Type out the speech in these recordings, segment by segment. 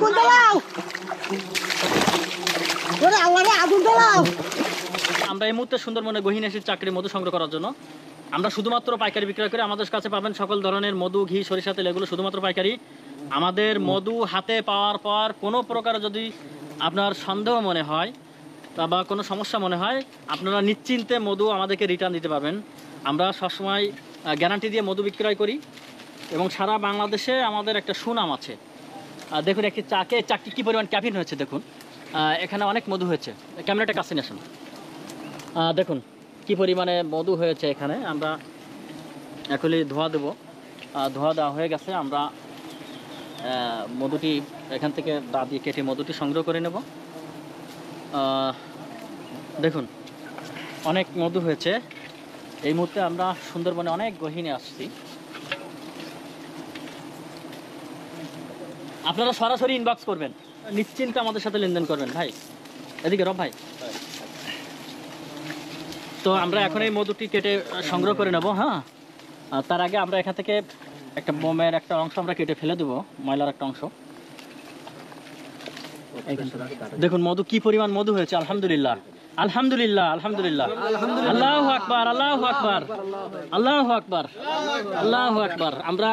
আগুন জ্বালাও ওরে আল্লাহ রে আগুন জ্বালাও। আমরা এই মুহূর্তে সুন্দরবনে গহীন এসে চাকরির মধু সংগ্রহ করার জন্য। আমরা শুধুমাত্র পাইকারি বিক্রয় করে আমাদের কাছে পাবেন সকল ধরনের মধু, ঘি, সরিষা তেল, এগুলো শুধুমাত্র পাইকারি। আমাদের মধু হাতে পাওয়ার পর কোনো প্রকার যদি আপনার সন্দেহ মনে হয় বা কোনো সমস্যা মনে হয়, আপনারা নিশ্চিন্তে মধু আমাদেরকে রিটার্ন দিতে পারবেন। আমরা সবসময় গ্যারান্টি দিয়ে মধু বিক্রয় করি এবং সারা বাংলাদেশে আমাদের একটা সুনাম আছে। দেখুন একটি চাকটি কী পরিমাণ ক্যাফিন হয়েছে দেখুন। এখানে অনেক মধু হয়েছে। ক্যামেরাটা কাছে নিয়ে আসুন। দেখুন কি পরিমাণে মধু হয়েছে এখানে। আমরা এখনই ধোয়া দেবো। ধোয়া দেওয়া হয়ে গেছে। আমরা মধুটি এখান থেকে দা দিয়ে কেটে মধুটি সংগ্রহ করে নেব। দেখুন অনেক মধু হয়েছে। এই মুহূর্তে আমরা সুন্দরবনে অনেক গহীনে আসছি। আপনারা সরাসরি ইনবক্স করবেন, নিশ্চিন্তে আমাদের সাথে লেনদেন করবেন। ভাই এদিকে রব ভাই। তো আমরা এখন এই মধুটি কেটে সংগ্রহ করে নেব। হ্যাঁ, তার আগে আমরা এখান থেকে একটা মোমের একটা অংশ আমরা কেটে ফেলে দেবো, ময়লার একটা অংশ। দেখুন মধু কি পরিমাণ মধু হয়েছে। আলহামদুলিল্লাহ আলহামদুলিল্লাহ আলহামদুলিল্লাহ। আল্লাহু আকবার আল্লাহু আকবার আল্লাহু আকবার আল্লাহু আকবার। আমরা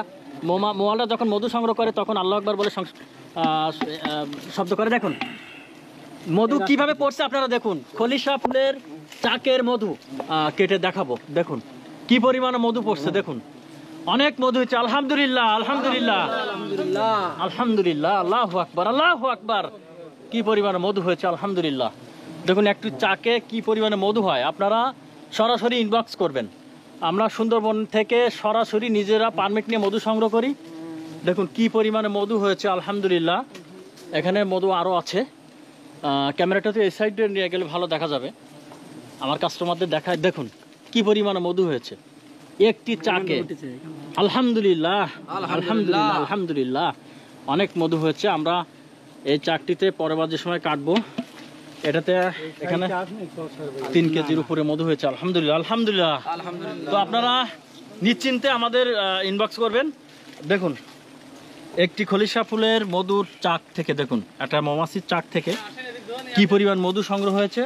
মোয়ালরা যখন মধু সংগ্রহ করে তখন আল্লাহু আকবার বলে শব্দ করে। দেখুন মধু কিভাবে পড়ছে আপনারা দেখুন। খলিশা ফুলের চাকের মধু কেটে দেখাবো। দেখুন কি পরিমাণে মধু পড়ছে। দেখুন অনেক মধু হয়েছে। আলহামদুলিল্লাহ আলহামদুলিল্লাহ আলহামদুলিল্লাহ। আল্লাহু আকবার আল্লাহু আকবার। কি পরিমাণে মধু হয়েছে আলহামদুলিল্লাহ। দেখুন একটু চাকে কি পরিমাণে মধু হয়। আপনারা সরাসরি ইনবক্স করবেন। আমরা সুন্দরবন থেকে সরাসরি নিজেরা পারমিট নিয়ে মধু সংগ্রহ করি। দেখুন কি পরিমাণে মধু হয়েছে আলহামদুলিল্লাহ। এখানে মধু আরও আছে। ক্যামেরাটা তো এই সাইডে নিয়ে গেলে ভালো দেখা যাবে। আমার কাস্টমারদের দেখায়। দেখুন কি পরিমাণে মধু হয়েছে একটি চাকে। আলহামদুলিল্লাহ আলহামদুলিল্লাহ আলহামদুলিল্লাহ। অনেক মধু হয়েছে। আমরা এই চাকটিতে পরবর্তী যে সময় কাটবো। এটাতে এখানে 3 কেজির উপরে মধু হয়েছে। আলহামদুলিল্লাহ আলহামদুলিল্লাহ। তো আপনারা নিশ্চিন্তে আমাদের ইনবক্স করবেন। দেখুন একটি খলিশা ফুলের মধুর চাক থেকে, দেখুন একটা মৌমাছির চাক থেকে কি পরিমাণ মধু সংগ্রহ হয়েছে।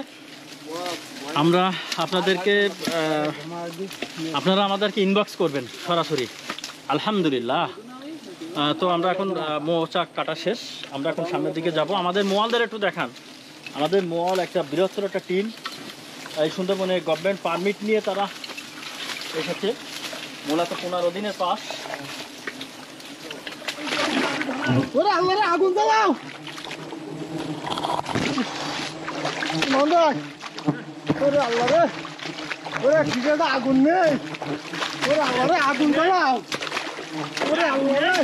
আমরা আপনারা আমাদেরকে ইনবক্স করবেন সরাসরি। আলহামদুলিল্লাহ। তো আমরা এখন চাক কাটা শেষ। আমরা এখন সামনের দিকে যাব। আমাদের মোয়ালদের একটু দেখান। আমাদের মোয়াল একটা বৃহত্তর একটা টিম। এই সুন্দরবনে গভর্নমেন্ট পারমিট নিয়ে তারা এসেছে। মূলত 15 দিনের পাস। ওরে আল্লাহ রে আগুন জ্বালাও মন্দাই। ওরে আল্লাহ রে ওরে কিটা আগুন নেই। ওরে আল্লাহ রে আগুন জ্বালাও ওরে আল্লাহ রে।